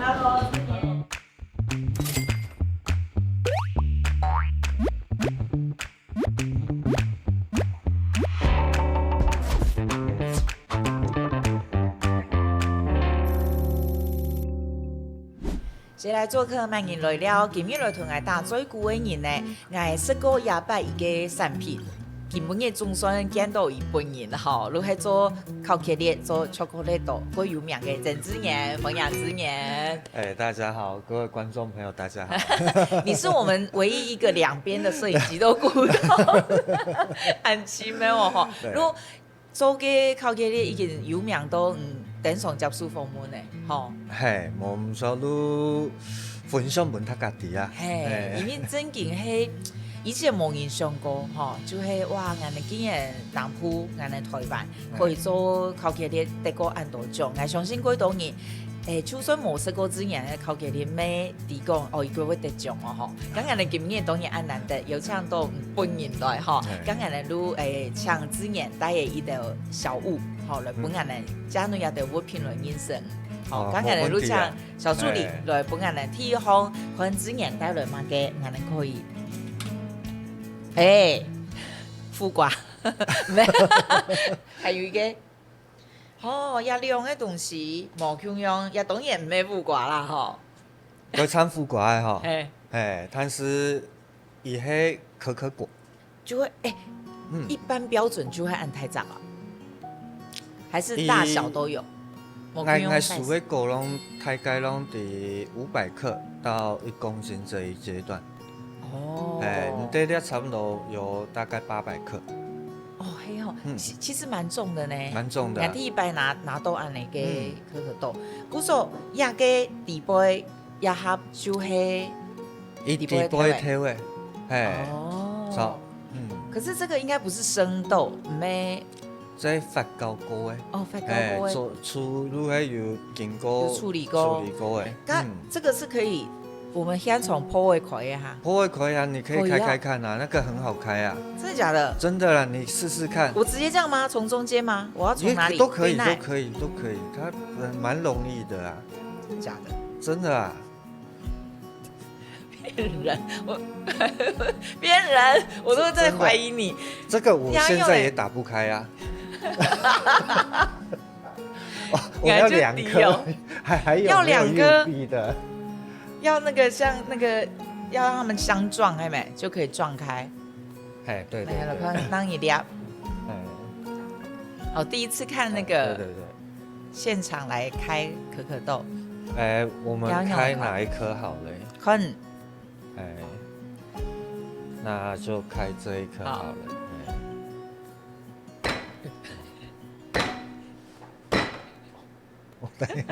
Hello。接来做客慢人来了，今日来同我打最久的人呢，我食过28个产品。基本嘅总算见到伊本人吼，如系做烤克力、做巧克力豆，最有名嘅曾志言、冯养之言。大家好，各位观众朋友，大家好。你是我们唯一一个两边的摄影机都顾到，很奇妙哦吼。如果做嘅烤克力已经有名到顶上接受访问嘅，吼。嘿，我们说你分享问他家己啊。嘿，因为真经系。以前冇人想过，吼，就是哇，我哋竟然南部，我哋台湾可以做烤克力得过按多奖，我相信几多年，就算冇食过之前嘅烤克力，咩地讲哦，佢會得獎哦，吼。咁我哋今年當然按難得，有請到本人來，吼。咁我哋都請之前帶嘅一條小物，吼，來本我哋將來也得會評論人生。好，咁我哋都請小助理來本我哋提供，可能之前帶來嘛嘅，我哋可以。副瓜，咩？还有一个，也亮嘅东西，冇咁样，也当然唔系副瓜啦，吼。有掺副瓜的哈，但是伊迄可果，就会一般标准就会按太杂啊，还是大小都有。我数的果拢大概拢伫500克到1公斤这一阶段。你这粒差不多有大概800克。嘿吼，其实蛮重的呢。蛮重的。我第一摆拿到安尼个可可豆，古说也个底杯也合就系。伊底杯体位，可是这个应该不是生豆，咩？这发酵过的。发酵过的。做处理迄有经过处理过的。这个是可以。我们先从破位开哈，破位可以啊，你可以开看啊，那个很好开啊。真的假的？真的啦，你试试看。我直接这样吗？从中间吗？我要从哪里？都可以，它蛮容易的啊。假的？真的啊。骗人！骗人！我都在怀疑你。这个我现在也打不开啊。我要2颗，还有要2颗的。要那个像那个要让他们相撞，哎没就可以撞开。对。当一粒。第一次看那个现场来开可可豆。我们开哪一颗好嘞？看。那就开这一颗好了。等一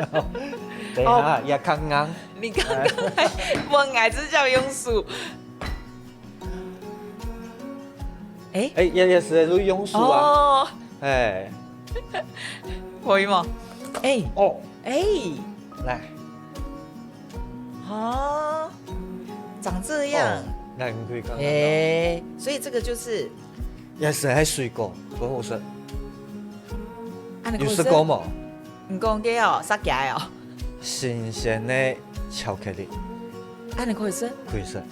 下，也刚刚。你刚刚还问矮子叫用数。也是都用数啊。可以吗？来。长这样。那你可以看到。所以这个就是。也是还水果，不好吃。有试过吗？唔讲嘅哦，杀价哦。新鲜的巧克力。你可以吃？可以吃。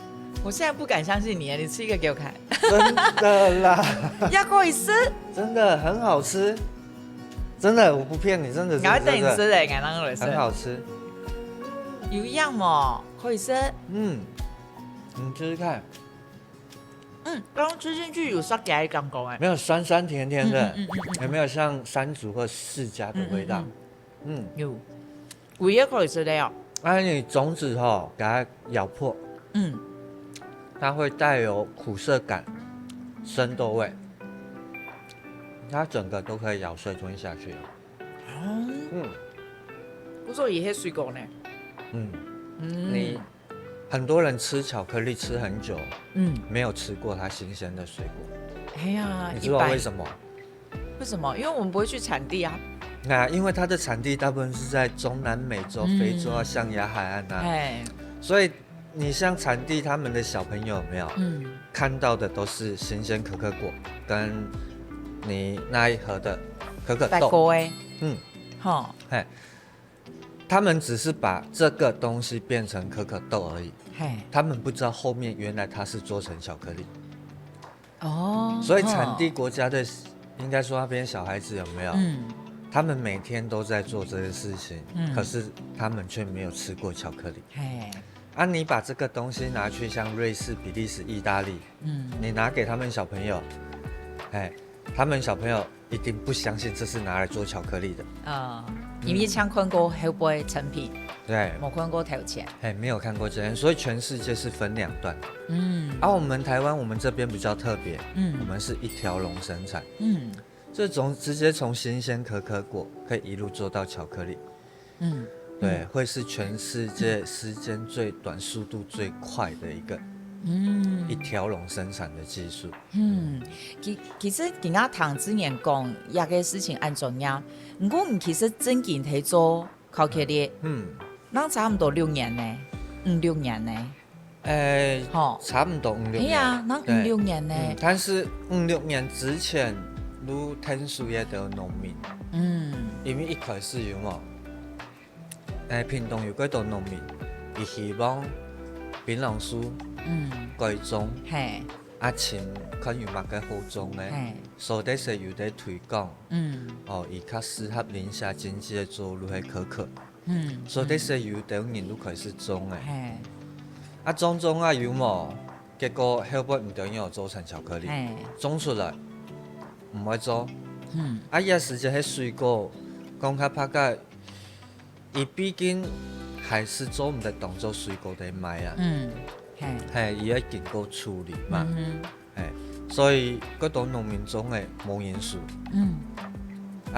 我现在不敢相信你，你吃一个给我看。真的啦。也可以吃。真的很好吃。真的，我不骗你，真的是。我等你吃的，我当然吃。很好吃。有一样嘛，可以吃。你试试看。刚吃进去有沙嗲的感觉没有酸酸甜甜的，有没有像山竹或释迦的味道？有，我也可以吃的哦。你种子给它咬破，它会带有苦涩感、生豆味，它整个都可以咬碎吞下去。不错，也是水果呢。你。很多人吃巧克力吃很久，没有吃过它新鲜的水果。你知道为什么？为什么？因为我们不会去产地啊。因为它的产地大部分是在中南美洲、非洲啊、象牙海岸啊。所以你像产地他们的小朋友有没有？看到的都是新鲜可可果跟你那一盒的可可豆。他们只是把这个东西变成可可豆而已，他们不知道后面原来它是做成巧克力。所以产地国家的，应该说那边小孩子有没有？他们每天都在做这件事情，可是他们却没有吃过巧克力。你把这个东西拿去像瑞士、比利时、意大利，你拿给他们小朋友，他们小朋友一定不相信这是拿来做巧克力的。因为像看过后杯成品，对，没看过头前，没有看过这样，所以全世界是分两段。我们台湾，我们这边比较特别，我们是一条龙生产，这种直接从新鲜可可果可以一路做到巧克力，对，会是全世界时间最短、速度最快的一个。一条龙生产的技术。其实今仔唐之年讲那个事情按怎样，不过其实真正在做巧克力，那差不多6年呢，5、6年呢。差不多5、6年。对啊，那5、6年呢。但是5、6年之前，如天数也都农民。因为一开始有嘛，屏东有几多农民，伊希望槟榔树。改种，前看有乜嘅好种咧，所以是有在推广，以较适合宁夏经济的作物系可可，所以是有在年都开始种嘅，种有冇，结果后尾唔等于做成巧克力，种出来唔会做，也实际喺水果，讲较拍个，伊毕竟还是做唔得当做水果嚟卖啊。伊要经过处理嘛，所以嗰度农民种的无因素，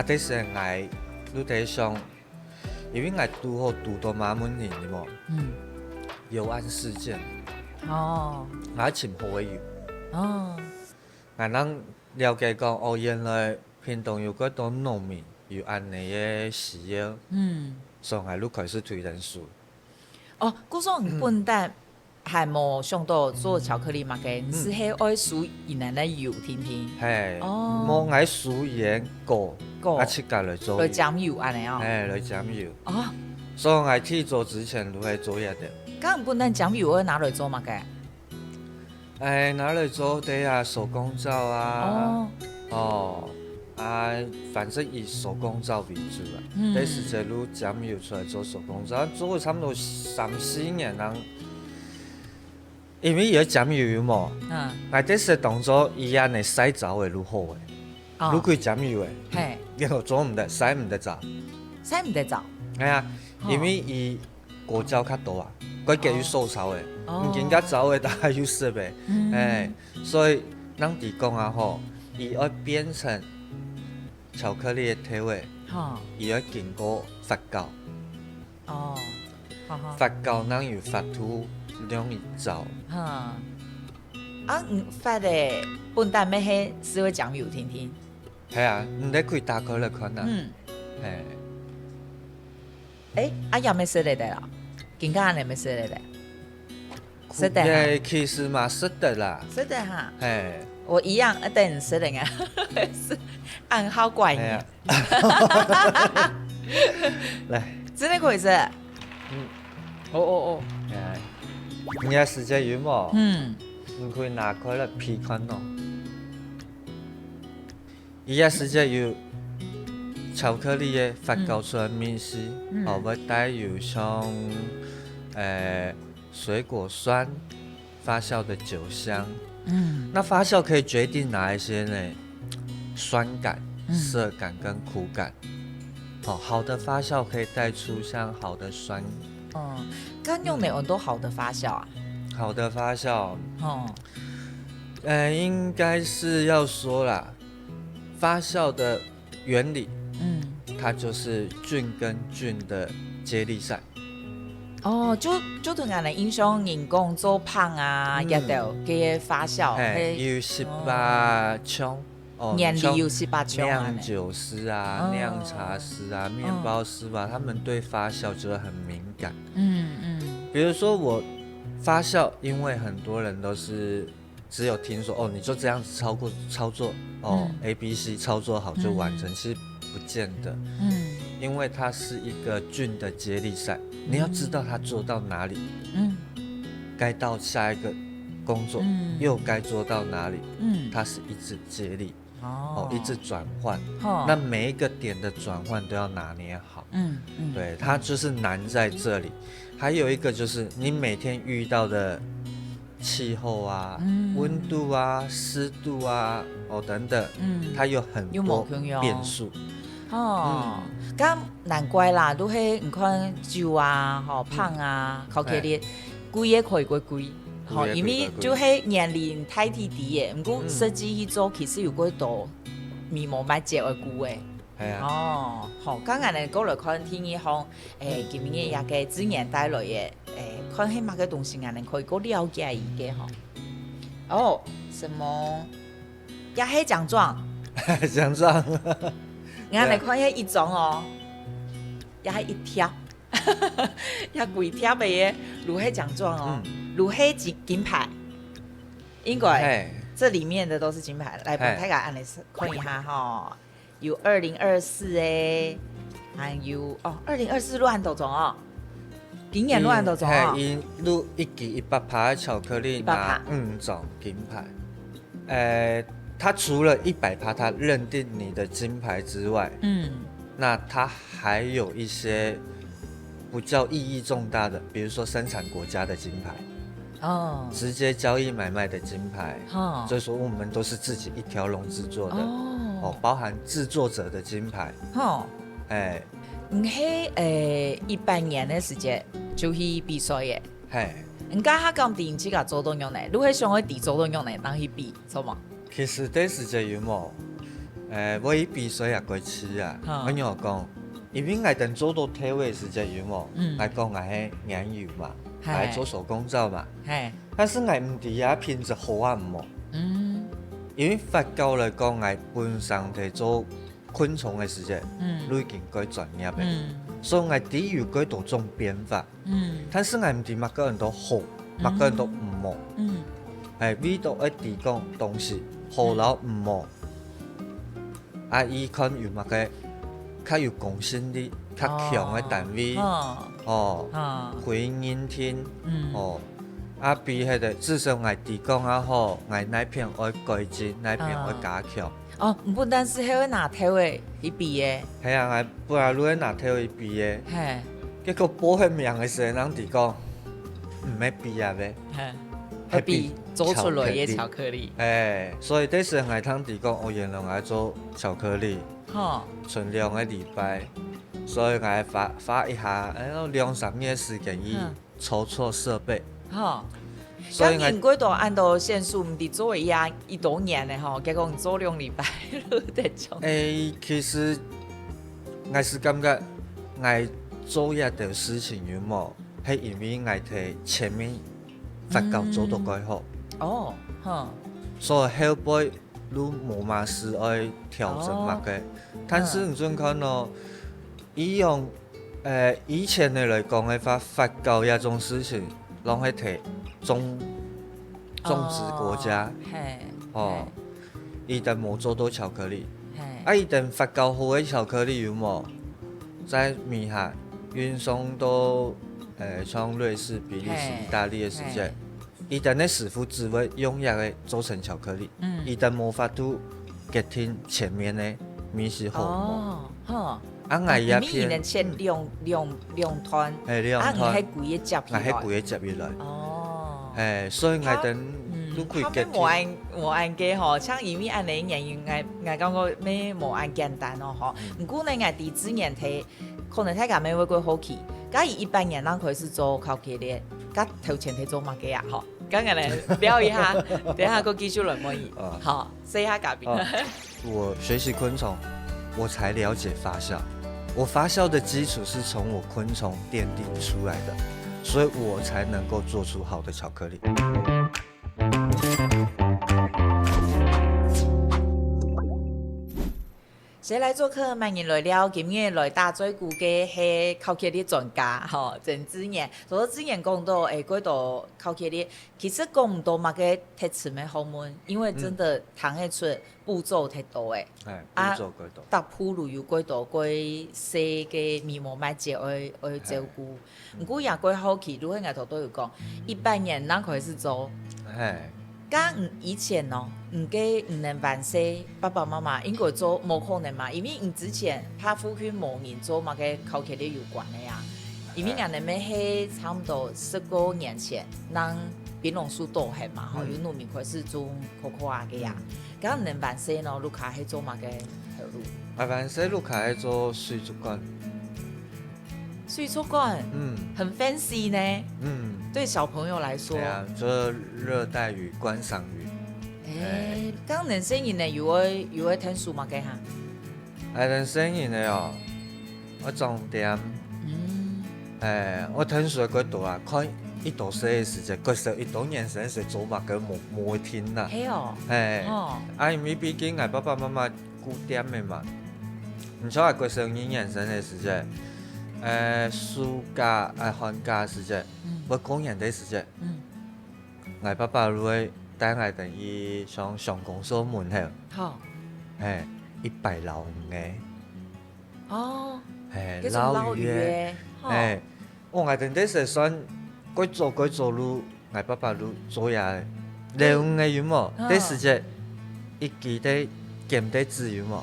但是我陆地上，因为我拄好拄到马门人的嘛，油案事件，我请好的油，我能了解讲，原来屏东有嗰度农民有安尼的需要，所以我陆开始推人数。嗰种笨蛋。还冇上到做巧克力嘛？嘅，是喺爱数以内的油甜甜。冇爱数盐果，切格来做。来酱油安尼来酱油。所以我去做之前都会做一点。咁笨蛋酱油要拿来做嘛？嘅？拿来做对啊，手工皂啊。反正以手工皂为主啊。但是这路酱油出来做手工皂，做了差不多3、4年人。因为有酱油嘛，这是当作伊安尼洗澡的愈好的，愈开酱油的，然后做唔得，洗唔得澡，洗唔得澡。因为伊果胶较大啊，佢介于受潮的，人家澡的大概有色的，所以咱地讲啊吼，伊要变成巧克力的体味，伊要经过发酵，发酵咱有发出。容易走。发的笨蛋咩迄是会酱油甜甜。系啊，你得可以打开来看啊。有咩色嚟的啦？更加你咩色嚟的？色的。其实嘛，色的啦。色的哈。我一样，等色的啊，是暗号怪你。来，真的可以是。你也实际有冇？你可以拿开来批看咯。伊也实际有巧克力的发酵出来面是，会带有像水果酸发酵的酒香。那发酵可以决定哪一些呢？酸感、涩感跟苦感。好的发酵可以带出像好的酸。刚用哪很多好的发酵啊？好的发酵，应该是要说啦，发酵的原理，它就是菌跟菌的接力赛。就同人哋影响人工做胖啊，一道嘅发酵，有18种。年里有18种啊，酿酒师啊、酿茶师啊、面包师啊，他们对发酵就会很敏感。比如说我发酵，因为很多人都是只有听说你就这样子操作，A、B、C 操作好就完成，其实不见得。因为它是一个菌的接力赛，你要知道它做到哪里，该到下一个工作，又该做到哪里，它是一直接力，一直转换，那每一个点的转换都要拿捏好，对，它就是难在这里。还有一个就是你每天遇到的气候啊、温度啊、湿度啊，等等，它有很多变数。咁难怪啦，都係唔看酒啊、胖啊，考起嚟貴嘅可以貴，因為就係年齡太低嘅，唔過設計去做其實有幾多面膜買接嘅貴嘅。好，剛剛你過來看天氣行，今年也嘅資源帶來嘅，看起碼嘅東西，我哋可以過了解一嘅嗬。什麼？也係獎狀。獎狀。我哋看迄一種也係一條，也幾條嘅嘢，如係獎狀如係金牌，應該這裡面的都是金牌。來，大家按嚟看一下有2024嘅，還有2024亂鬥種今年亂鬥種因錄一支100%的巧克力拿5種金牌，它除了100%它認定你的金牌之外，那它還有一些比較意義重大的，比如說生產國家的金牌，直接交易買賣的金牌，所以說我們都是自己一條龍製作的，包含製作者的金牌，唔係100年的時間就去比賽嘅，唔家下咁電池個做到用嚟，如果想去地做到用嚟，當去比，錯嗎？其實這時間有冇？我一比賽也過去啊。我有講，因為我等做到體位時間有冇？我講我係眼油嘛，我係做手工皂嘛。但是我唔知啊，品質好啊唔好。因為法教來講，我本身係做昆蟲嘅時間，都已經幾專業嘅，所以我啲有幾多種變法。但是我唔知每個人都好，每個人都唔好。味道一提供東西。好老唔好，伊可能有乜嘅較有公信力、較強嘅單位，回音聽，比迄個至少我提供啊好，我那片愛改進，那片愛加強。唔不但是迄個拿體位去比嘅，係啊，我不然如果拿體位比嘅，結果報迄名嘅時候，人提講唔要比啊唄。比做出來嘅巧克力，所以這時我通提講，我原來我做巧克力，存2個禮拜，所以我花一下2-3年時間去籌措設備。所以你幾多按到線數，唔係做一多年嘅結果做2禮拜得種。其實我是感覺我做一條事情有冇，係因為我睇前面。法教做到幾好，所以後輩都冇乜事愛調整乜嘅。但是你仲看到，以前的來講嘅法教一種事情，攏係睇種植國家，伊哋冇做到巧克力，伊哋法教好嘅巧克力有冇在米下運送到像瑞士、比利時、意大利嘅時間。伊等的師傅只會用藥嘅做成巧克力，伊等無法度決定前面的米是好冇。我也偏米先兩團，我係貴嘅接起來，我係貴嘅接起來。所以我等都可以決定。無按嘅像因為按你原因，我感覺咩無按簡單不過呢，我第一年睇，可能睇下咩會過好去。假如100年人開始做巧克力，甲頭前睇做乜嘅啊？剛剛嚟表一下，等下個技術輪可以。好，試下嘉賓。我學習昆蟲，我才了解發酵。我發酵的基礎是從我昆蟲奠定出來的，所以我才能夠做出好的巧克力。谁来做客？欢迎来了，今日来打嘴鼓嘅系考起的专家，吼，郑子妍。所以子妍讲到，嗰度考起的，其实讲唔到嘛嘅贴词嘅学问，因为真的谈得出步骤太多诶。步骤几多？搭铺路有几多？几细嘅面膜买接去照顾，唔过也几好奇，如果外头都有讲，一般人哪可以是做？刚以前哦，唔能办事，爸爸妈妈应该做冇可能嘛，因为之前拍夫妻冇人做嘛嘅考起的有关的呀。因为俺哋咩係差唔多10個年前，咱檳榔樹都係嘛，有農民開始種cocoa嘅呀。咁能辦事呢？盧卡係做嘛嘅條路？辦事盧卡係做水族館。水族館，很 fancy 呢。對小朋友來說，對啊，做熱帶魚、觀賞魚。咁能生意呢？有會聽書嘛嘅嚇？能生意呢哦，我重點。我聽說嗰度啊，看一度寫嘅時間，嗰時候一度年生是做乜嘅冇會聽啦。係哦。因為畢竟我爸爸媽媽顧點嘅嘛，唔錯係嗰時候年生嘅時間，暑假寒假時間，我公園嘅時間，我爸爸會帶我哋去上公所門口，100撈魚嘅。哦。撈魚嘅。我哋啲時算改做路，我爸爸路做嘢，撈魚嘅有冇？啲時間一支啲鹹啲籽有冇？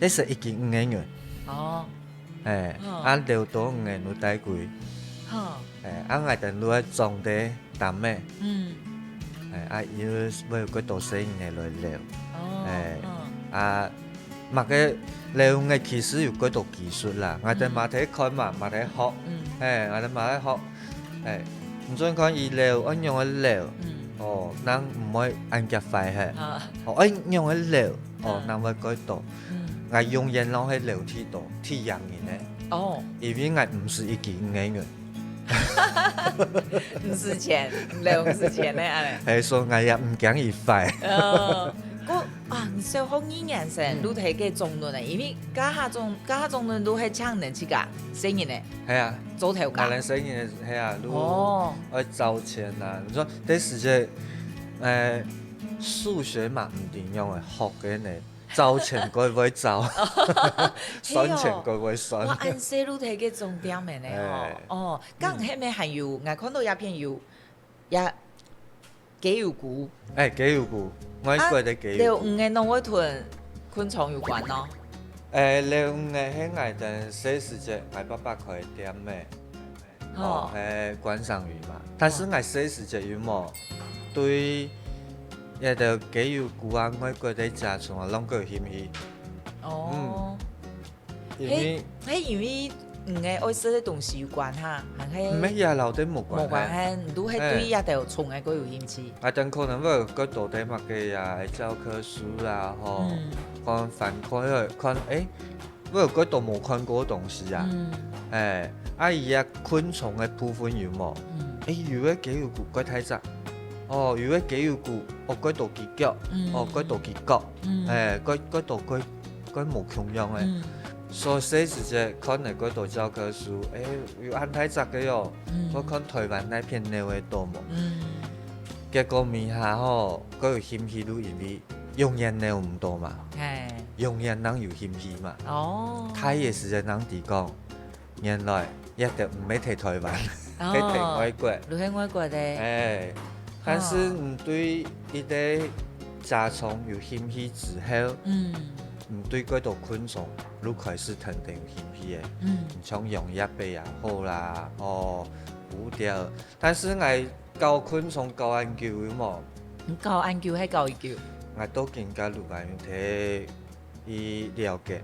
啲時一支5個元。哦。撈到5個元大貴。我哋路種啲淡咩？要嗰度死人嚟撈。物嘅撈嘅其實有幾多技術啦，我哋馬蹄看嘛，馬蹄學，我哋馬蹄學，唔准講伊撈，我用嘅撈，咱唔會按夾快嘅，我用嘅撈，咱會幾多，我用嘢攞去撈鐵度，鐵人嘅，因為我唔是一支5個元，唔是錢，撈唔是錢咧，係所以我也唔驚伊快。你小學2年生，都係嘅中論啊，因為家下中論都係搶人去㗎，生意呢？係啊，做頭家。人生意係啊，都我賺錢啊。你說啲時間，數學嘛唔定用嘅，學嘅呢，賺錢佢會賺，賺錢佢會賺。我按細路係嘅重點嘅呢，咁係咪還有？我看到一片有，雞肉骨。雞肉骨。我覺得幾有5個農會同昆蟲有關咯。你5個喺外頭寫時節，我爸爸可以點咩？觀賞魚嘛。但是我寫時節有冇對一條雞肉骨啊？我覺得食蟲啊，攏個有興趣。因為5個愛食嘅東西有關嚇，係唔係也留啲冇關係，都係對一條蟲嘅個有興趣。等可能會個到底乜嘅啊，教科書啦，看翻看會有個都冇看過東西啊，伊啊昆蟲嘅部分有冇？有嘅雞肉骨佢睇實，有嘅雞肉骨，佢度幾腳，佢度幾角，佢度佢冇窮樣嘅。所以寫時節看嚟嗰度教科書，要按睇雜嘅喲。我看台灣那片鳥嘅多冇，結果面下佢有興趣都因為用人鳥唔多嘛，用人人有興趣嘛。睇嘅時節人哋講，原來一定唔係睇台灣，係睇外國。你喺外國咧？但是唔對一啲甲蟲有興趣之後。唔對嗰度昆蟲，你開始肯定有興趣嘅，像用一臂也好啦，蝴蝶。但是我教昆蟲教研究有冇？教研究係教研究。我都更加入嚟睇以了解，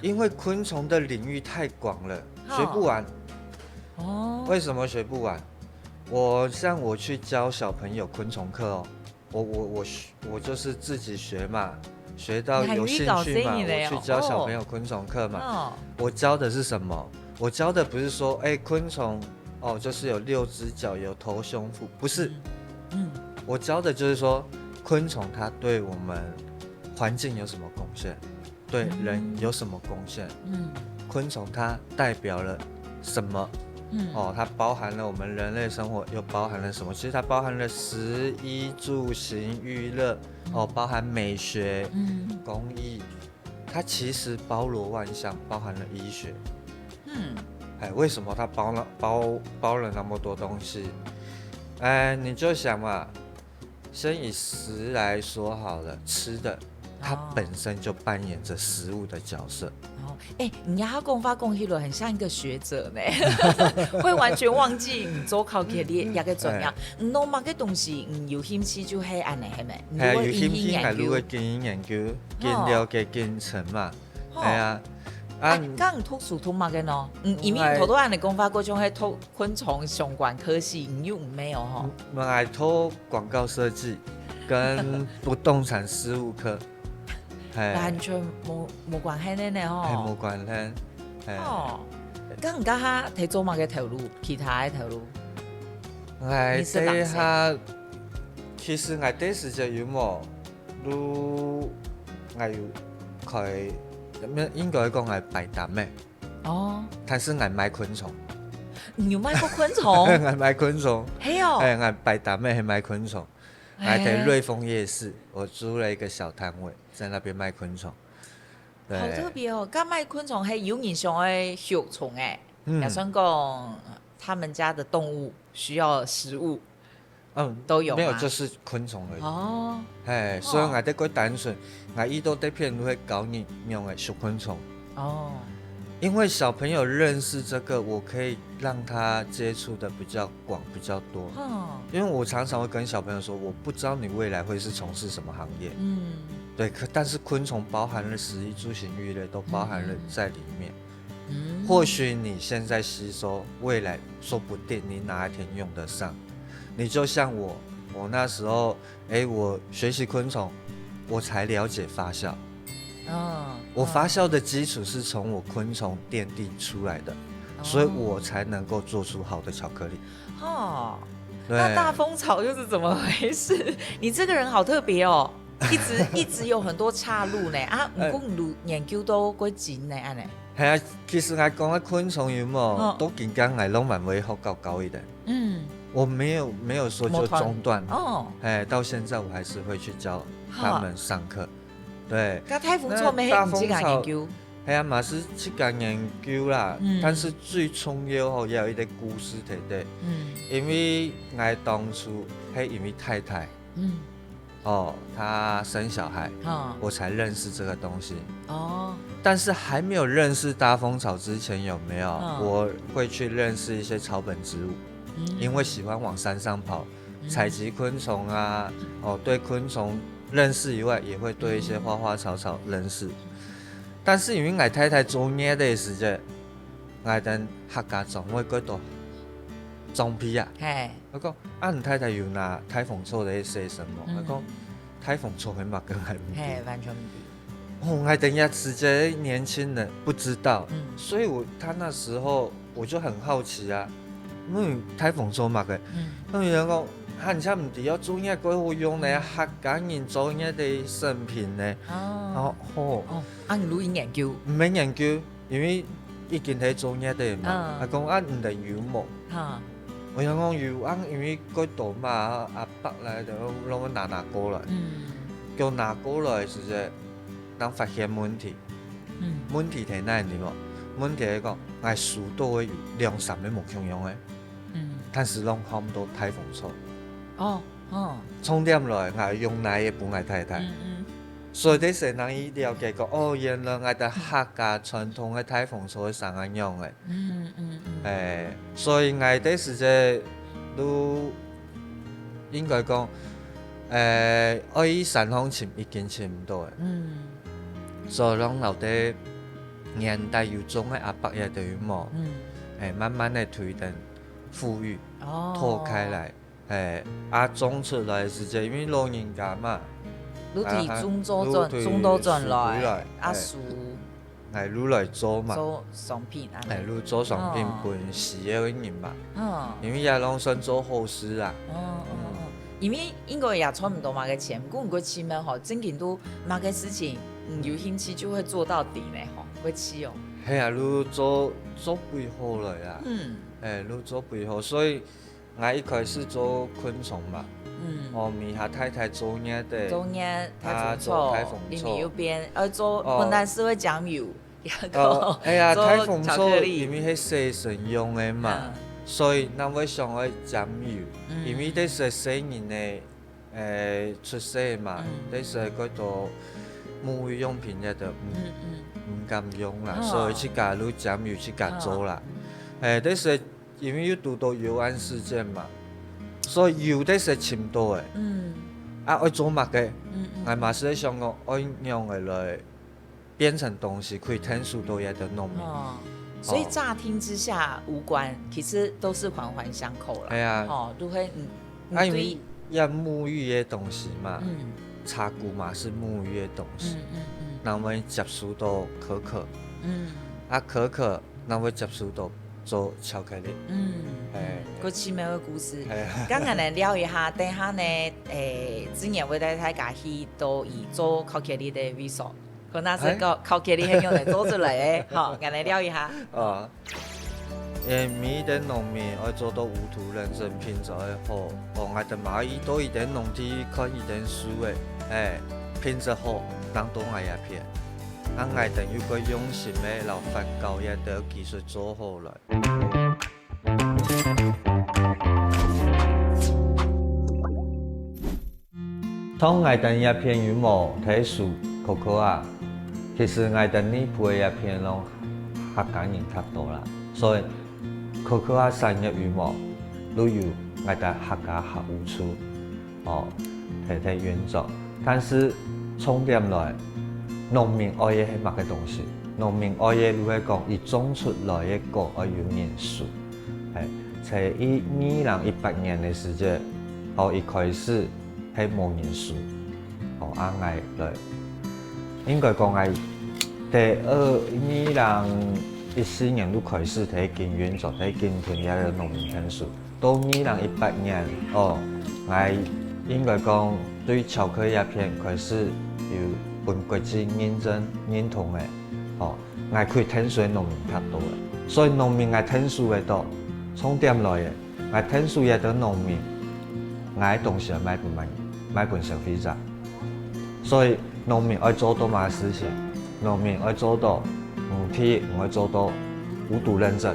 因為昆蟲的領域太廣了，學不完。為什麼學不完？我去教小朋友昆蟲課我就是自己學嘛。學到有興趣嘛，我去教小朋友昆蟲課嘛。我教的是什麼？我教的不是說，昆蟲就是有6隻腳，有頭胸腹，不是。我教的就是說，昆蟲它對我們環境有什麼貢獻？对人有什么贡献？昆虫它代表了什么？它包含了我们人类生活，又包含了什么？其实它包含了食衣住行娱乐，包含美学、工艺，它其实包罗万象，包含了医学。为什么它包了那么多东西？你就想嘛，先以食来说好了，吃的。它本身就扮演着食物的角色。你要讲法讲起来很像一个学者呢，会完全忘记你做考起你一个怎样。弄某个东西，有兴趣就係安尼係咪？有興趣係如果研究，更了解更深嘛。係啊。咁唔讀書讀乜嘅呢？因為頭都安尼講法，嗰種係讀昆蟲相關科系，又唔沒有嗬。我係讀廣告設計跟不動產事務科。完全冇關係呢嗬，係冇關係。咁而家睇做乜嘅條路，其他嘅條路。其實我第時就有冇，我有佢應該講係白搭咩？但是我賣昆蟲。你有賣過昆蟲？我賣昆蟲。係哦。我白搭咩係賣昆蟲。我在瑞豐夜市，我租了一個小攤位，在那邊賣昆蟲。好特別哦！咁賣昆蟲係有人想嘅小蟲誒，也算講他們家的動物需要食物，都有。沒有，就是昆蟲而已。所以我哋個單純，我遇到啲片都會教你用嘅小昆蟲。因為小朋友認識這個，我可以讓他接觸的比較廣、比較多。因為我常常會跟小朋友說，我不知道你未來會是從事什麼行業。對，但是昆蟲包含了食衣住行娛樂，都包含了在裡面。或許你現在吸收，未來說不定你哪一天用得上。你就像我那時候，我學習昆蟲，我才了解發酵。我發酵的基礎是從我昆蟲奠定出來的，所以我才能夠做出好的巧克力。那大蜂巢又是怎麼回事？你這個人好特別哦，一直有很多岔路呢。不過你研究到幾錢呢？安尼？係啊，其實我講嘅昆蟲有冇都更加我攏蠻會學高一點。我沒有說就中斷。到現在我還是會去教他們上課。對，大蜂巢咩係唔知間研究？係啊，嘛是去間研究啦。但是最重要也有一個故事喺度。因為我當初係因為太太，她生小孩，我才認識這個東西。但是還沒有認識大蜂巢之前，有沒有？我會去認識一些草本植物，因為喜歡往山上跑，採集昆蟲啊。對昆蟲認識以外，也會對一些花花草草認識。但是因為我太太做嘢的時間，我等客家種我嗰度種皮啊。我講你太太有拿太鳳草嚟寫什麼？我講太鳳草係乜嘅係唔知。完全唔知。我等一時間年輕人不知道，所以他那時候我就很好奇啊。太鳳草乜嘅？咁有人講。人家唔知要做嘢佢會用嚟客家人做嘢嘅產品咧。你錄音研究？唔係研究，因為已經係做嘢嘅嘛。佢講唔得有冇？我有講有，因為嗰度嘛阿伯咧就攞我拿過來，叫拿過來時啫，當發現問題。問題喺哪裡喎？問題係講我樹都會兩三年冇用嘅，但是攏看唔到太鳳草。重點來我用哪一本我太太，所以啲成人伊了解過，原來我哋客家傳統嘅太鳳草係咁樣用嘅。所以我哋時節都應該講，我以山方尋已經尋唔到嘅。所以讓留啲年代有種嘅阿伯也都有冇，慢慢地推動富裕，拓開來。種出來時間，因為老人家嘛，你哋種多轉來，樹係攞來做嘛，做商品啊，攞做商品本事嘅人嘛，因為也攏算做好事啊。因為應該也差唔多買嘅錢，不過錢咪好，真件都買嘅事情有兴趣就会做到底呢，吼，会吃哦。系啊，你做肥好了呀。你做肥好，所以我一开始做昆虫嘛。米下太太做嘢的。做嘢太凤梨里面有边做昆丹斯会酱油，太凤草因为是洗唇用的嘛，所以咱会上爱酱油，因为这是洗人的出色嘛，这是嗰度沐浴用品也都唔敢用啦，所以去加入酱油去加做啦。这是因为有遇到油案事件嘛，所以油这是深度的。爱做乜嘅？我嘛是想讲爱用的来变成东西，可以吞输到也的农民。所以乍听之下无关，其实都是环环相扣啦。系啊，都会因为要沐浴的东西嘛，茶菇嘛是沐浴的东西。那我们接触到可可，可可，那我接触到做巧克力。个奇妙的故事。刚刚来聊一下，等下呢，之前我带大家去到做巧克力的味素，可能是个巧克力係用嚟做出嚟嘅，好，我来聊一下。每啲农民要做到无土人生品质的好，我哋买多一点农地看一点书的，品质好，人都爱一片。我哋有个用心的老法教也得技术做好来。當我哋一片羽毛睇樹 cocoa， 其實我哋呢配一片咯客家人較多啦，所以 cocoa 產業羽毛都有我哋客家客戶處睇原則，但是重點來，農民愛嘅係乜嘅東西？農民愛嘅如果講，伊種出來嘅果要有年數，在2018年嘅時間，一開始。係冇年數，我來應該講係2014年都開始睇見原作睇見田野嘅農民分數，到2018年我應該講對巧克力片開始有本國際認同嘅，我可以聽數嘅農民較多嘅，所以農民我聽數嘅多，從點來嘅，我聽數嘅到農民，我東西買本消費者，所以農民要做到乜事情？農民要做到唔要做到無毒認證。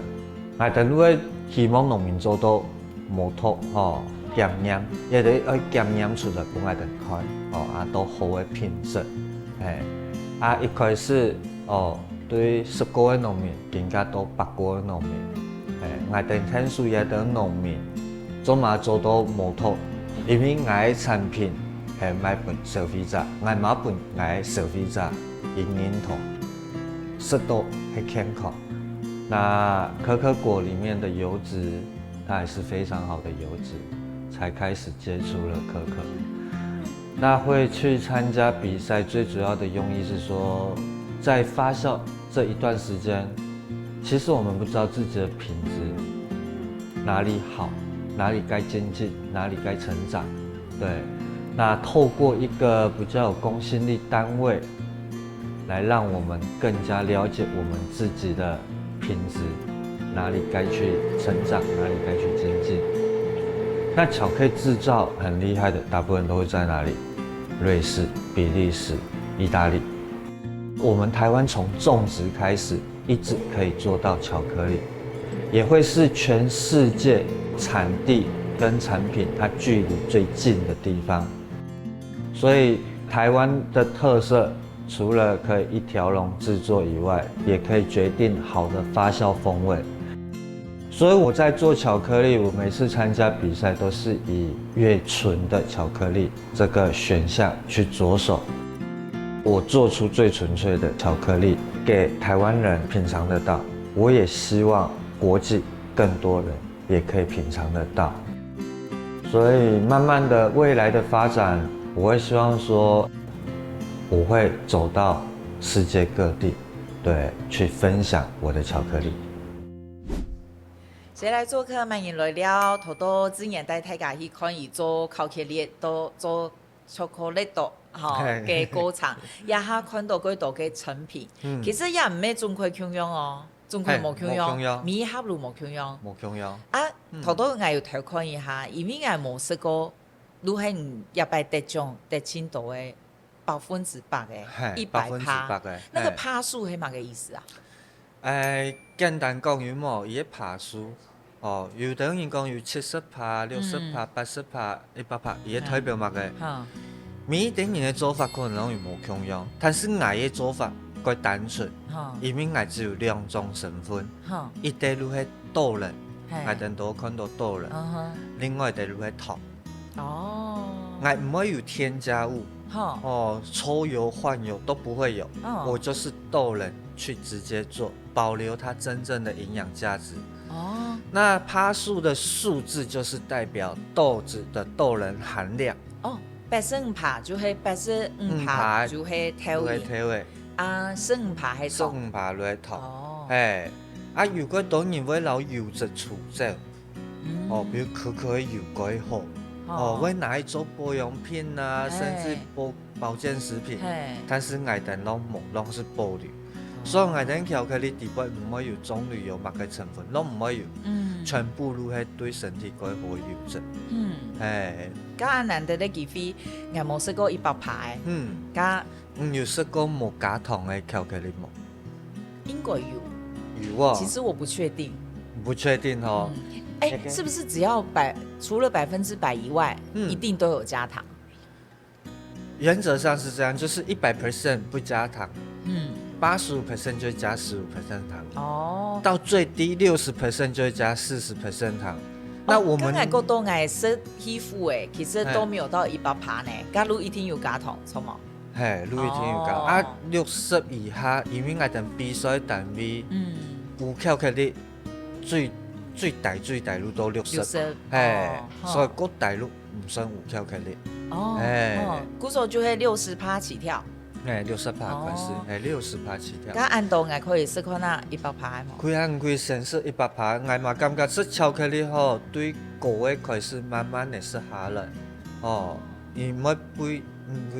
我哋如果希望農民做到無毒檢驗，亦都要檢驗出來俾我哋看，都好嘅品質。一開始對10個嘅農民更加到8個嘅農民，我哋聽數也到農民做乜做到無毒。因為我嘅產品係買俾消費者，我買俾我消費者認同，食到係健康。那可可果裡面的油脂，它也是非常好的油脂，才開始接觸了可可。那會去參加比賽，最主要的用意是說，在發酵這一段時間，其實我們不知道自己的品質哪裡好。哪裡該精進，哪裡該成長，對。那透過一個比較有公信力單位，來讓我們更加了解我們自己的品質，哪裡該去成長，哪裡該去精進。那巧克力製造很厲害的，大部分都會在哪裡？瑞士、比利時、意大利。我們台灣從種植開始，一直可以做到巧克力，也會是全世界產地跟產品它距離最近的地方，所以台灣的特色除了可以一條龍製作以外，也可以決定好的發酵風味。所以我在做巧克力，我每次參加比賽都是以越純的巧克力這個選項去着手，我做出最純粹的巧克力給台灣人品嘗得到，我也希望國際更多人也可以品嘗得到，所以慢慢的未來的發展，我會希望說，我會走到世界各地，對，去分享我的巧克力。誰來做客歡迎來了，好多之前帶大家去看伊做巧克力，都做巧克力度嘅歌唱，也哈看到幾多嘅成品。其實也唔係中規強樣哦，中規冇強樣，米合路冇強樣。冇強樣。啊，頭都我要偷看一下，因為我冇試過，如係唔一擺得獎得青島嘅100%嘅100%，那個趴數係乜嘅意思啊？簡單講有冇伊個趴數？有等於講有70%、60%、80%、100%，伊個代表乜嘅？每一點人嘅做法可能有冇強樣，但是我嘅做法較單純，因為我只有2種身份，一條路係導人，我等到看到導人，另外一條路係頭。我唔會有添加物，抽油換油都不會有，我就是導人去直接做，保留它真正的營養價值。那趴數的數字就是代表豆子的豆仁含量。85%就係85%就係頭味，15%係頭，15%係頭。如果當然會攞油質出走，比如可可油改好，會拿去做保養品啊，甚至保健食品。但是我哋攏是保留。所以我哋巧克力底部唔會有棕櫚油乜嘅成分，都唔會有，全部都係對身體改好嘅油質。咁難得咧，除非我冇試過100%嘅。有試過冇加糖嘅巧克力冇？應該有。有啊。其實我不確定。不確定哦。是不是只要除了100%以外，一定都有加糖？原則上是這樣，就是100%不加糖。85% 就會加15% 糖，到最低60% 就會加40% 糖。那我們剛才都係食皮膚誒，其實都沒有到100%呢。假如一定有加糖，錯冇？係，如一定有加。60以下，因為我哋比賽單位，有巧克力最大路都60，所以嗰大陸唔算有巧克力。嗰時候就係60%起跳。60%關係，60%起跳。咁按道我可以試看下100%冇？可以先試100%，我嘛感覺食巧克力吼，對個胃開始慢慢的是下來。你唔可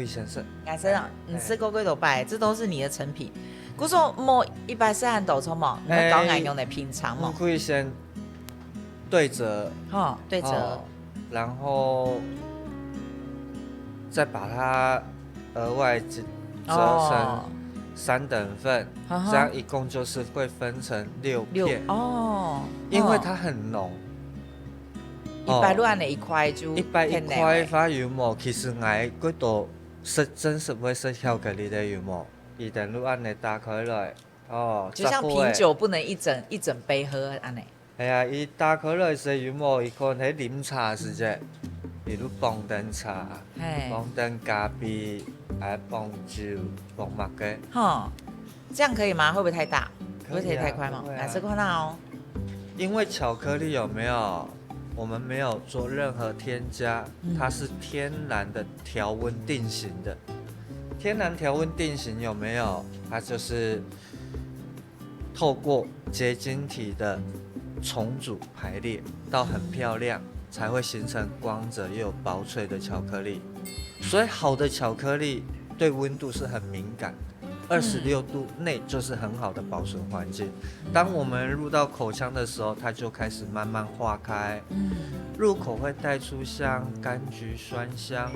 以先試。我知道，你試過幾多擺，這都是你的成品。嗰時候冇140按道錯冇？你搞我用來品嘗冇？可以先對折，對折，然後再把它額外折成3等份，這樣一共就是會分成6片。因為它很濃。100路按的一塊就100一塊發有冇？其實我嗰度真實會食巧克力的有冇？1等路按的打開來，就像啤酒不能一整杯喝安尼。係啊，伊打開來時有冇？伊可能喺飲茶時啫，比如磅燈茶、磅燈咖啡。磅酒、磅麥嘅，這樣可以嗎？會不會太大？會不會太快嗎？來試看下哦。因為巧克力有沒有？我們沒有做任何添加，它是天然的調溫定型的。天然調溫定型有沒有？它就是透過結晶體的重組排列到很漂亮，才會形成光澤又有薄脆的巧克力。所以好的巧克力對溫度是很敏感，26度內就是很好的保存環境。當我們入到口腔的時候，它就開始慢慢化開，入口會帶出像柑橘酸香，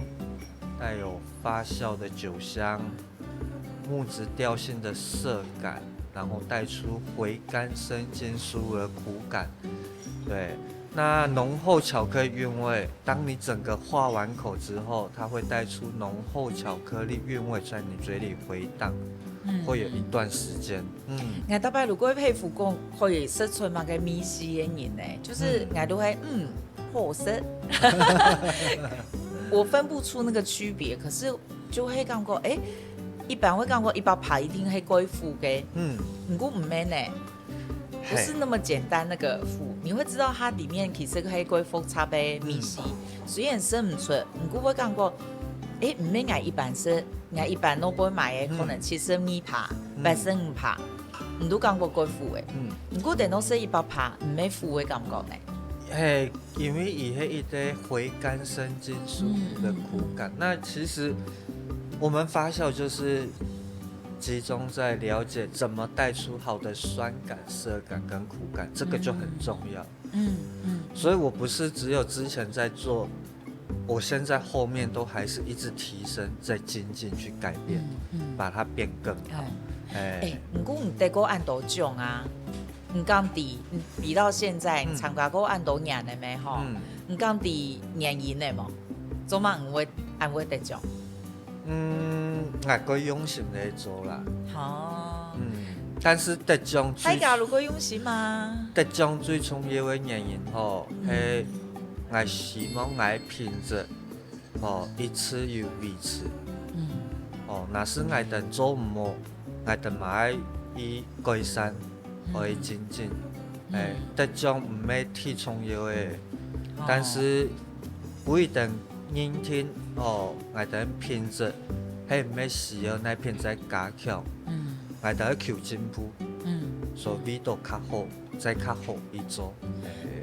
帶有發酵的酒香，木質調性的澀感，然後帶出回甘生津酥而苦感，對。那濃厚巧克力韻味，當你整個化完口之後，它會帶出濃厚巧克力韻味在你嘴裡回盪，會有一段時間。我大概如果佩服講可以食出那個米絲嘅人呢，就是我都會好食，我分不出那個區別，可是就會感覺一般會感覺100%一定係貴婦嘅，不過唔免呢。不是那麼簡單，那個腐你會知道它裡面其實係幾複雜的米絲，雖然說唔出，不過會感覺，唔免我一般食，我一般都不會買的，可能72%、85%，唔都感覺幾腐的，不過等到食100%，唔免腐的感覺呢。係，因為伊係一個回甘生津舒服的苦感，那其實我们发酵就是集中在了解怎么带出好的酸感、涩感跟苦感，这个就很重要。所以我不是只有之前在做，我现在后面都还是一直提升，在精进去改变，把它变更好。不过你得过按多奖啊？你讲比到现在，你参加过按多年的没吼？你讲年赢的冇？做嘛唔会得奖？我过用心来做啦。好。但是得奖大家如果用心嘛？得奖最重要的原因吼，係我希望我品質，一次又一次。若是我哋做唔好，我哋咪以改善，可以精進。得獎唔係最重要嘅，但是不一定認聽我哋品質係唔係需要那品質加強。我哋要求進步，所以都較好，再較好一做。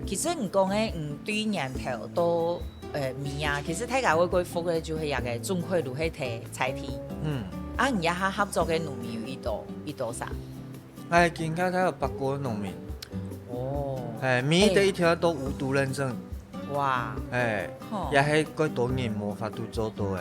其實唔講嘅，對年頭都味啊，其實大家會歸復嘅就係一個總會如係提菜題。你一下合作嘅農民有一多啥？我見佢有8個農民。每一條都無毒認證。哇！也係佢多年冇法度做到嘅。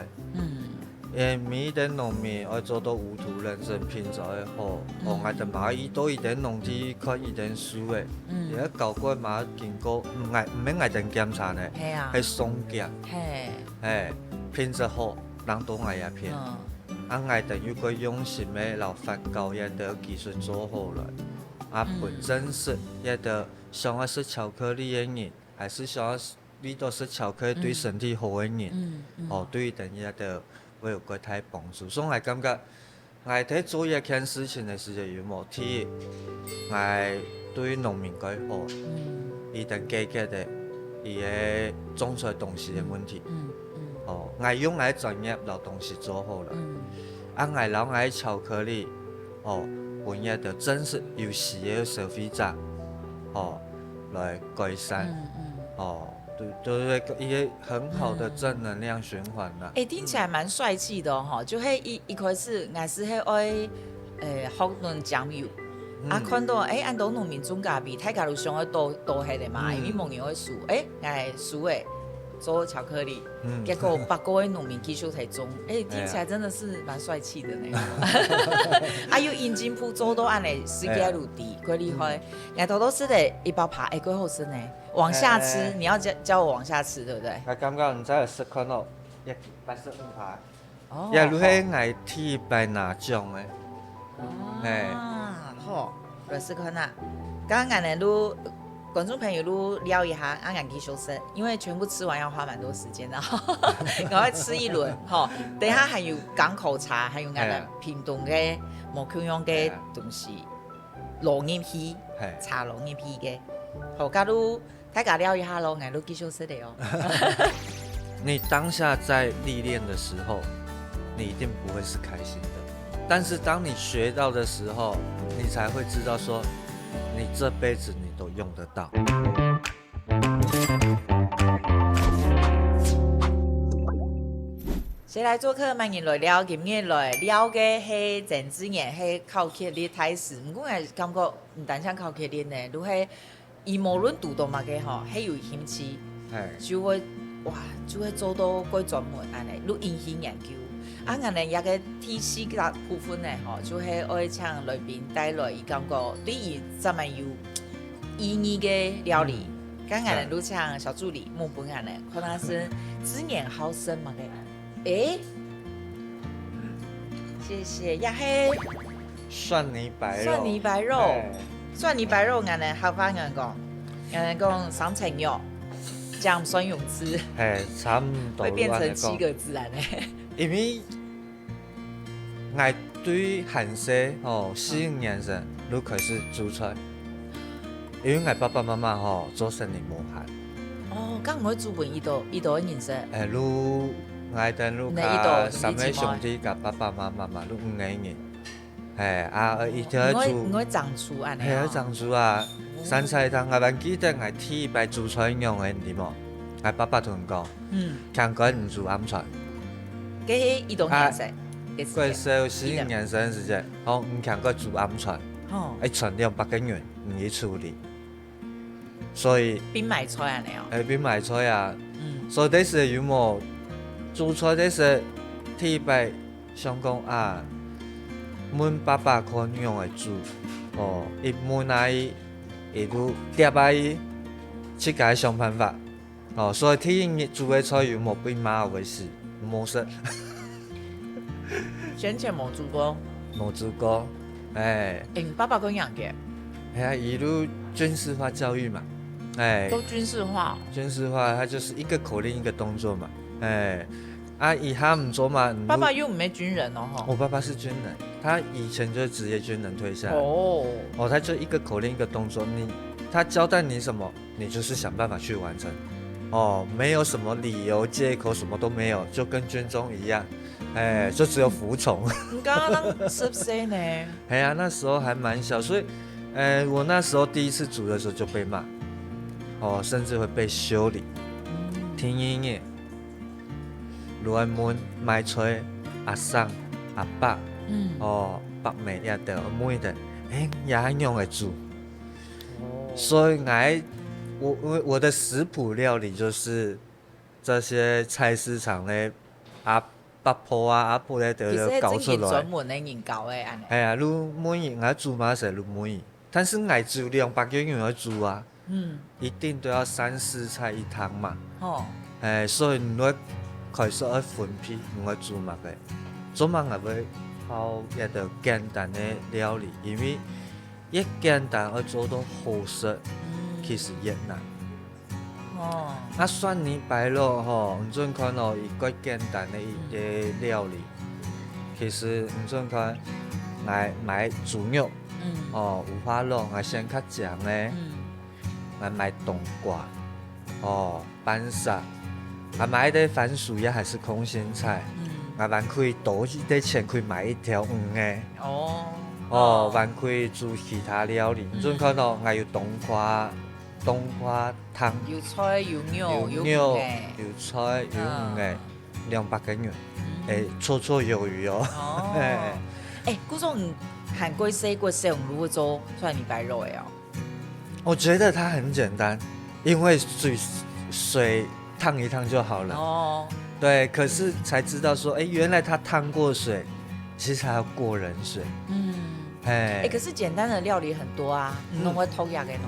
每一啲農民要做到無毒認證，品質會好。我哋買多一點農地，開一點樹嘅。而家舊個買見過，唔係我哋檢查嘅，係送檢。品質好，人都愛也品。我哋如果用心嘅老發酵，也得技術做好來。本身是也得想要是巧克力嘅人，還是想要呢度是巧克力對身體好嘅人，對等也得。會有個太幫助，所以我感覺我喺做一件事情嘅時候，有冇睇我對農民改好，一定解決的伊個種出來東西嘅問題。我用我專業攞東西做好了，我攞我巧克力，本業就真是有時嘅消費者，來改善，對，一個很好的正能量循環啦。聽起來蠻帥氣的哦，就係一開始我是喺愛學論醬油，看到按到農民種咖啡，大家都想要多係的嘛，因為農民會輸，我係輸誒做巧克力，結果8個農民繼續喺種，聽起來真的是蠻帥氣的呢。有引進鋪做到按嚟世界陸地，幾厲害！我偷偷吃的一包扒，幾好吃呢。往下吃，你要教我往下吃，對不對？我感覺你真係識看到一85排，也如係我第1拿獎嘅。好，來試看啦。剛剛呢，如觀眾朋友如聊一下，我繼續食，因為全部吃完要花蠻多時間的，趕快吃一輪。等下還有港口茶，還有我哋屏東嘅冇區樣嘅東西，糯米皮，茶糯米皮嘅。好，假如大家聊一下咯，我都繼續食的哦。你當下在歷練的時候，你一定不會是開心的。但是當你學到的時候，你才會知道說，你這輩子你都用得到。誰來做客？歡迎來了，今日來了嘅係鄭子妍，係巧克力大師。不過我感覺唔單止巧克力呢，都係伊無論讀到乜嘅吼，係有興趣，就會做到幾專門安尼，錄引起研究。我哋一個第四個部分呢，吼，就係愛請來賓帶來伊感覺對伊真係有意義嘅料理。剛剛呢，都請小助理木本安尼，可能是子妍好生嘛嘅。謝謝，也係蒜泥白肉。蒜泥白肉，我哋客家人講三層肉，醬酸勇汁，差唔多會變成7個字啊！因為我對韓式吸引眼神都開始做出來，因為我爸爸媽媽做生意無閒。咁我做本一道認識。如我哋3個兄弟甲爸爸媽媽如5個人，伊條做。我長廚安尼。係長廚啊！三菜湯，我還記得我第1擺做出用嘅點麼？我爸爸同我講，香港唔做鵪鶉。嗰係一道顏色。过少4年生的时间，好，唔强过煮鹌鹑，一船200斤元，唔去处理，所以冰买出来了哦。冰买出啊，所以这时有冇煮出这时体白想讲啊，阮爸爸可能用来煮，伊问阿姨，伊都嗲阿姨去甲伊想办法，所以体煮的菜有冇被妈为事，冇说。先前冇煮过，冇煮过，你爸爸跟养嘅？一路军事化教育嘛，都军事化。军事化，它就是一个口令一个动作嘛，以他唔做嘛。爸爸又唔係军人哦，我爸爸是军人，他以前就是职业军人退下来。他就一个口令一个动作，他交代你什么，你就是想办法去完成。没有什么理由借口，什么都没有，就跟军中一样。就只有服从。你刚刚当10岁呢？那时候还蛮小，所以，我那时候第一次煮的时候就被骂，甚至会被修理。听音乐，罗安门买菜，阿桑、阿爸，北美也得妹的，也很用来煮。所以我的食谱料理就是这些菜市场的北坡阿婆咧就搞出来。专门的研究的安尼。你满意，我煮嘛是你满意，但是我煮200斤元要煮啊，一定都要3、4菜一汤嘛。所以你开始要分批，我煮嘛个，做嘛也要靠一道简单的料理，因为越简单要做到好食，其实越难。蒜泥白肉你准看伊quite简单的一个料理，其实你准看，买猪肉，五花肉，先较酱的，买冬瓜，班沙，买的番薯也还是空心菜，还可以多一点钱可以买一条鱼的，还可以做其他料理，你准看还有冬瓜汤，有菜有肉有肉有菜有鱼，200斤元，绰绰有余哦。古种韩国西国使用如何做蒜泥白肉的哦？我觉得它很简单，因为水烫一烫就好了。对，可是才知道说，原来它烫过水，其实还要过冷水。可是简单的料理很多啊，你弄个偷牙给弄。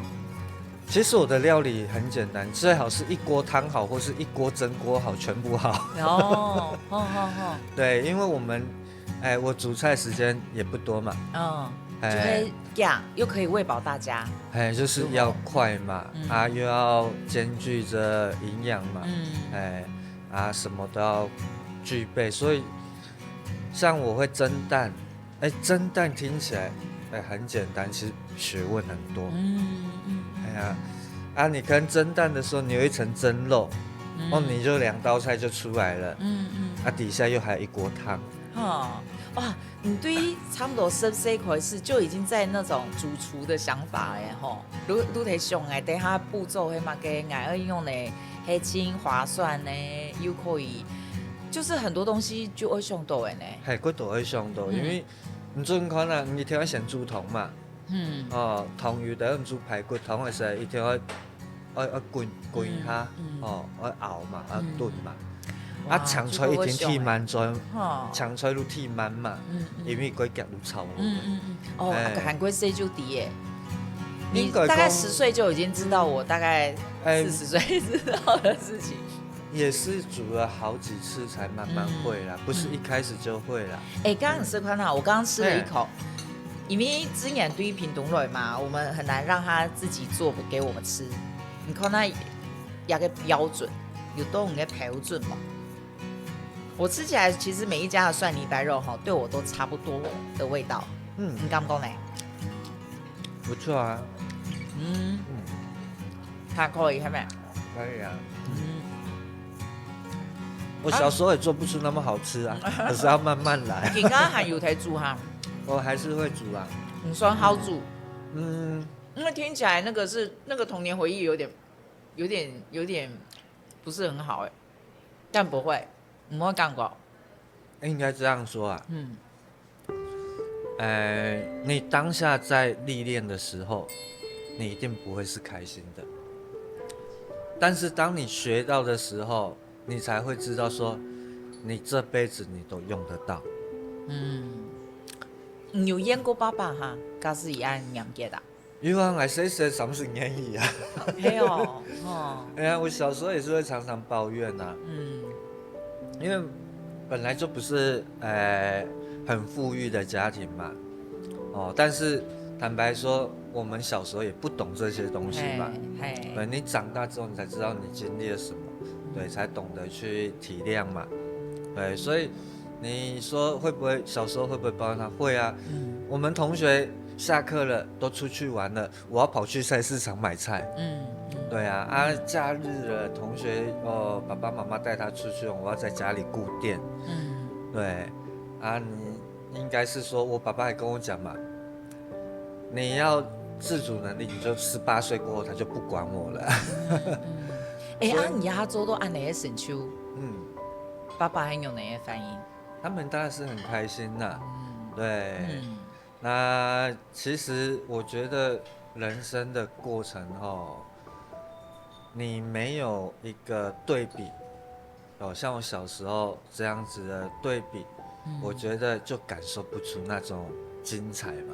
其实我的料理很简单，最好是一锅汤好，或是一锅蒸锅好，全部好。对，因为我煮菜时间也不多嘛。就会又可以喂饱大家。就是要快嘛，又要兼具着营养嘛。什么都要具备，所以像我会蒸蛋，蒸蛋听起来很简单，其实学问很多。你可能蒸蛋的时候，你有一层蒸肉，你就2道菜就出来了。底下又还有一锅汤。哇，你对于差不多10岁开始就已经在那种主厨的想法嘞吼，你睇上来等下步骤会嘛给爱用的黑青划算呢，又可以，就是很多东西就会想到的呢。我都会想到，因为你准看啦，你一定要先煮汤嘛。汤有得煮排骨汤的时候，一定要滚下，要熬嘛，要炖嘛。长菜一定剃慢咗，长菜都剃慢嘛，因为佢夹都臭。韩国西就低耶，你大概10岁就已经知道我大概40岁知道的事情。也是煮了好几次才慢慢会啦，不是一开始就会啦。刚刚你吃看到，我刚刚吃了一口。因为之前对于屏东人嘛，我们很难让他自己做给我们吃。你看他有个标准，有都有个标准嘛。我吃起来其实每一家的蒜泥白肉对我都差不多的味道。你敢不敢呢？不错啊。还可以，还没？可以啊。我小时候也做不出那么好吃啊，可是要慢慢来。你刚刚还有在煮哈？我还是会煮啊。你说好煮？因为听起来那个童年回忆有点不是很好但不会，唔会讲过。应该这样说啊。你当下在历练的时候，你一定不会是开心的。但是当你学到的时候，你才会知道说，你这辈子你都用得到。你有演过爸爸哈，假是一按两届的。因为我细细30年以啊。没有哎呀，我小时候也是会常常抱怨呐。因为本来就不是很富裕的家庭嘛。但是坦白说，我们小时候也不懂这些东西嘛。对，你长大之后你才知道你经历了什么，对，才懂得去体谅嘛。对，所以你说会不会小时候会不会抱怨他？会啊。我们同学下课了都出去玩了，我要跑去菜市场买菜。对啊，假日了，同学爸爸妈妈带他出去，我要在家里顾店。对啊，你应该是说我爸爸还跟我讲嘛，你要自主能力，你就18岁过后他就不管我了。你亚洲都按哪些神秋？爸爸还有哪些反应？他们当然是很开心的。对。那其实我觉得人生的过程你没有一个对比，像我小时候这样子的对比，我觉得就感受不出那种精彩嘛。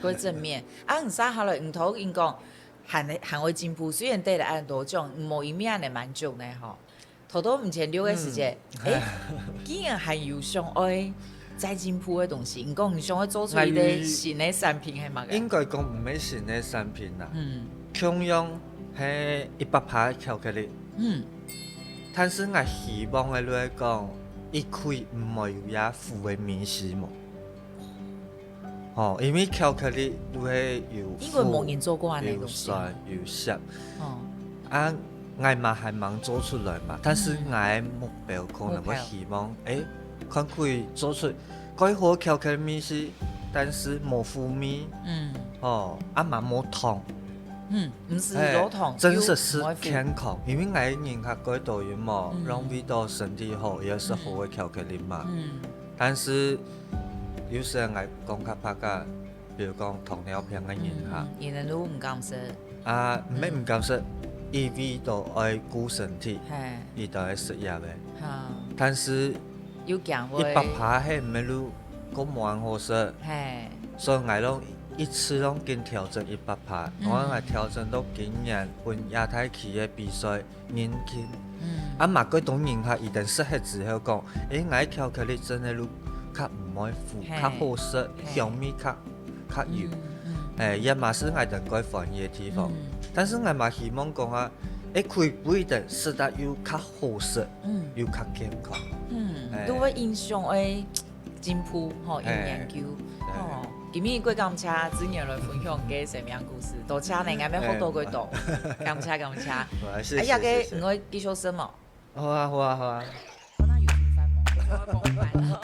过正面唔使考慮唔同因講行為進步，雖然對嚟按多種，冇一面嚟滿足呢頭都唔前6個時間，竟然還有上愛再進步嘅東西，唔講唔想要做出一個新嘅產品係乜嘅？應該講唔係新嘅產品啦。同樣係100%巧克力。但是我希望嘅嚟講，伊可以唔會有也負嘅面試嘛。因為巧克力都係有因為冇人做過有酸有澀。我嘛係忙做出來嘛，但是我嘅目標可能我希望看可以做出改好巧克力面試，但是冇負面。嘛冇糖。唔是有糖，真的是健康，因為我人家改導演嘛，讓味道身體好，也是好嘅巧克力嘛。但是有時人講較怕㗎，比如講糖尿病嘅人嚇，人都唔敢食。唔係唔敢食，伊味道愛顧身體，伊就係食藥嘅。但是100%係唔係路咁蠻好食，所以我攏一次攏經調整100%，我係調整到今年本亞太區嘅比賽年輕。嘛嗰種人客一定適合之後講，我巧克力真係路較唔愛苦，較好食，香味較油。也嘛是我哋改反嘅地方。但是我嘛希望講可以不一定食得又較好食，又較健康。都會影響嘅進步有研究。今日過感謝子賢來分享嘅生命故事，多謝你，我要好多句多，感謝。哎呀，我繼續什麼？好啊。我那有煮飯嗎？